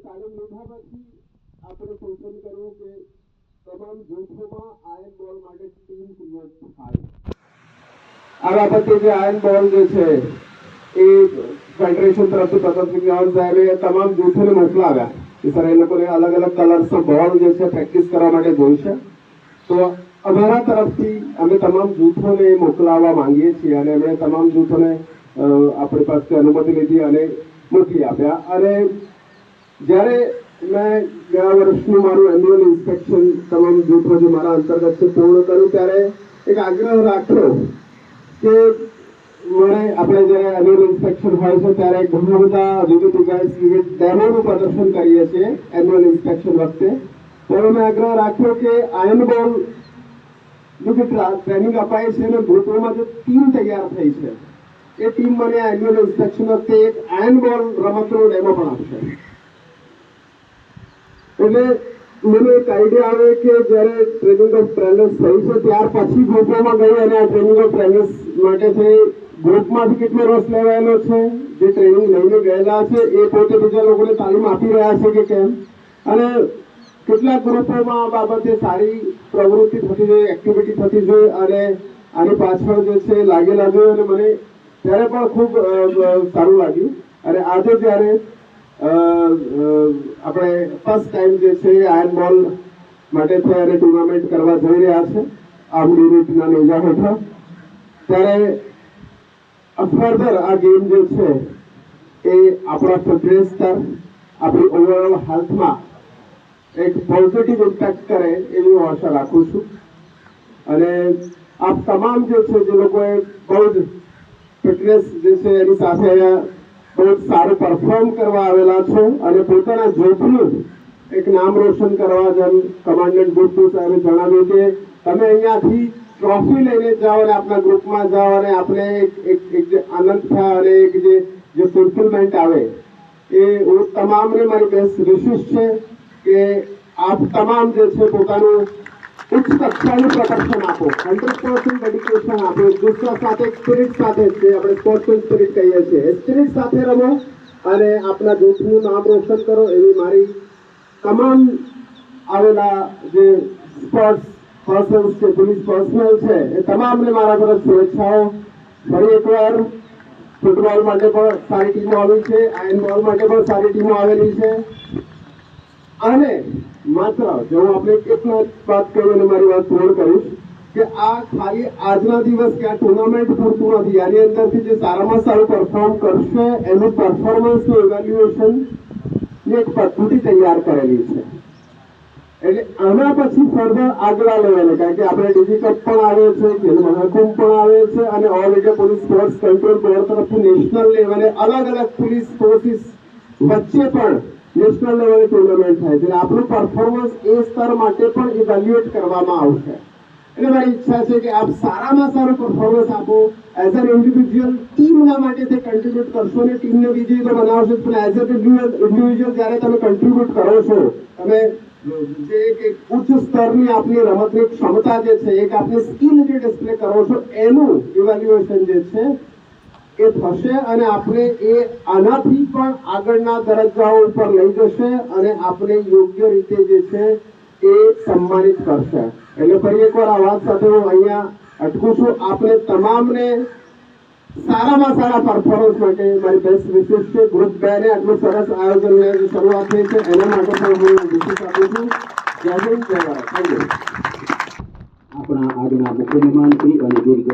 તાલીમ લીધા પછી આપણે સૂચન કરવું કે તમામ જૂથોમાં આયન બોલ માટે ટીમ ક્રિએટ થાય. આ બાબતે જે આયન બોલ જે છે એ ફેડરેશન તરફથી પ્રતાપ સિંહ સાહેબે તમામ જૂથોને મોકલાવ્યા કે સર એ લોકોને અલગ અલગ કલર્સનો બોલ જે છે પ્રેક્ટિસ કરવા માટે જોઈશે. તો અમારા તરફથી અમે તમામ જૂથોને મોકલાવવા માંગીએ છીએ અને એમણે તમામ જૂથોને આપણી પાસે અનુમતિ લીધી અને મોકલી આપ્યા. અને જ્યારે મેં ગયા વર્ષનું મારું એન્યુઅલ ઇન્સ્પેક્શન તમામ જૂથો જે મારા અંતર્ગત છે પૂર્ણ કર્યું ત્યારે એક આગ્રહ રાખ્યો કે મને આપણે જ્યારે એન્યુઅલ ઇન્સ્પેક્શન હોય છે ત્યારે ઘણા બધા વિવિધ ડેમોનું પ્રદર્શન કરીએ છીએ એન્યુઅલ ઇન્સ્પેક્શન વખતે. ત્યારે મેં આગ્રહ રાખ્યો કે આયન બોલ જે ટ્રેનિંગ અપાય છે અને ગ્રુપોમાં જે ટીમ તૈયાર થઈ છે એ ટીમ મને આ એન્યુઅલ ઇન્સ્પેક્શન વખતે એક આયન બોલ રમતનો ડેમો પણ આપશે. એટલે મને એક આઈડિયા આવે કે જ્યારે ટ્રેનિંગ ઓફ ટ્રેનર્સ થઈ છે ત્યાર પછી ગ્રુપોમાં ગઈ અને આ ટ્રેનિંગ ઓફ ટ્રેનર્સ માટે થઈ ગ્રુપમાંથી કેટલો રસ લેવાયેલો છે, જે ટ્રેનિંગ લઈને ગયેલા છે એ પોતે બીજા લોકોને તાલીમ આપી રહ્યા છે કે કેમ, અને કેટલાક ગ્રુપોમાં આ બાબતે સારી પ્રવૃત્તિ થતી જોઈએ, એક્ટિવિટી થતી જોઈએ અને આની પાછળ જે છે લાગેલા જોઈએ. અને મને ત્યારે પણ ખૂબ સારું લાગ્યું. અને આજે જ્યારે આપણે ફર્સ્ટ ટાઈમ જે છે આયન બોલ માટે અને ટુર્નામેન્ટ કરવા જઈ રહ્યા છે આર્મ્ડ યુનિટના નેજા હેઠળ, ત્યારે ફર્ધર આ ગેમ જે છે એ આપણા ફિટનેસ સ્તર, આપણી ઓવરઓલ હેલ્થમાં એક પોઝિટિવ ઇમ્પેક્ટ કરે એવી હું આશા રાખું છું. અને આપ તમામ જે છે જે લોકોએ બહુ જ ફિટનેસ જે છે એની સાથે બહુ જ સારું પરફોર્મ કરવા આવેલા છો અને પોતાના જૂથનું એક નામ રોશન કરવા, જેમ કમાન્ડન્ટ ગુપ્તુ સાહેબે જણાવ્યું કે તમે અહીંયાથી ટ્રોફી લઈને જાઓ અને આપણા ગ્રુપમાં જાઓ અને આપણે એક જે આનંદ થાય અને એક જે ફુલફિલમેન્ટ આવે એ હું તમામને મારી બેસ્ટ વિશિષ છે કે આપ તમામ જે છે પોતાનું ઉચ્ચ કક્ષાનું પ્રદર્શન આપો, 100% ડેડિકેશન આપો, જુસ્સા સાથે, સ્પિરિટ સાથે, જે આપણે સ્પોર્ટ્સમેન સ્પિરિટ કહીએ છીએ એ સ્પિરિટ સાથે રમો અને આપણા જૂથનું નામ રોશન કરો એવી મારી તમામ આવેલા જે સ્પોર્ટ્સ પર્સન્સ છે, પોલીસ પર્સનલ છે એ તમામને મારા તરફ શુભેચ્છાઓ. ફરી એકવાર ફૂટબોલ માટે પણ સારી ટીમો આવી છે, આયન બોલ માટે પણ સારી ટીમો આવેલી છે. અને માત્ર જો હું આપણે એકના વાત કરું અને મારી વાત પૂર્ણ કરીશ કે આ ખાલી આજના દિવસ કે આ ટુર્નામેન્ટ પૂરતું નથી. આની અંદરથી જે સારામાં સારું પરફોર્મ કરશે એનું પરફોર્મન્સનું ઇવેલ્યુએશનની એક પદ્ધતિ તૈયાર કરેલી છે. એટલે આના પછી ફર્ધર આગલા લેવલે, કારણ કે આપણે ડીજી કપ પણ આવે છે, ખેલ મહાકુંભ પણ આવે છે અને all India police sports control board તરફથી નેશનલ લેવલે અલગ અલગ પોલીસ ફોર્સિસ વચ્ચે પણ નેશનલ લેવલે ટુર્નામેન્ટ થાય છે. આપણું પરફોર્મન્સ એ સ્તર માટે પણ ઇવેલ્યુએટ કરવામાં આવશે. એટલે મારી ઈચ્છા છે કે આપ સારામાં સારું પરફોર્મન્સ આપો. એઝ એન ઇન્ડિવિજ્યુઅલ ટીમના માટે તે કન્ટ્રીબ્યુટ કરશો ને ટીમને વિજયી તો બનાવશો, પણ એઝ એન ઇન્ડિવિજ્યુઅલ જ્યારે તમે કન્ટ્રીબ્યુટ કરો છો, તમે જે એક ઉચ્ચ સ્તરની આપની રમતની ક્ષમતા જે છે, એક આપની સ્કિલ જે ડિસ્પ્લે કરો છો એનું ઇવેલ્યુએશન જે છે એ થશે અને આપણે એ આનાથી પણ આગળના દરજ્જાઓ ઉપર લઈ જશે અને આપણે યોગ્ય રીતે જે છે એ સન્માનિત કરશે. એટલે ફરી એકવાર આ વાત સાથે હું અહીંયા અટકું છું. આપણે તમામને સારામાં સારા પરફોર્મન્સ માટે મારી બેસ્ટ વિશેષ છે. ગ્રુપ 2 ને આટલું સરસ આયોજનની જે શરૂઆત થઈ છે એના માટે પણ હું વિશેષ આપું છું. જય હિન્દ, જય ભારત. Thank you. આપણા આજના મુખ્ય મહેમાન શ્રી અને દીર્ઘ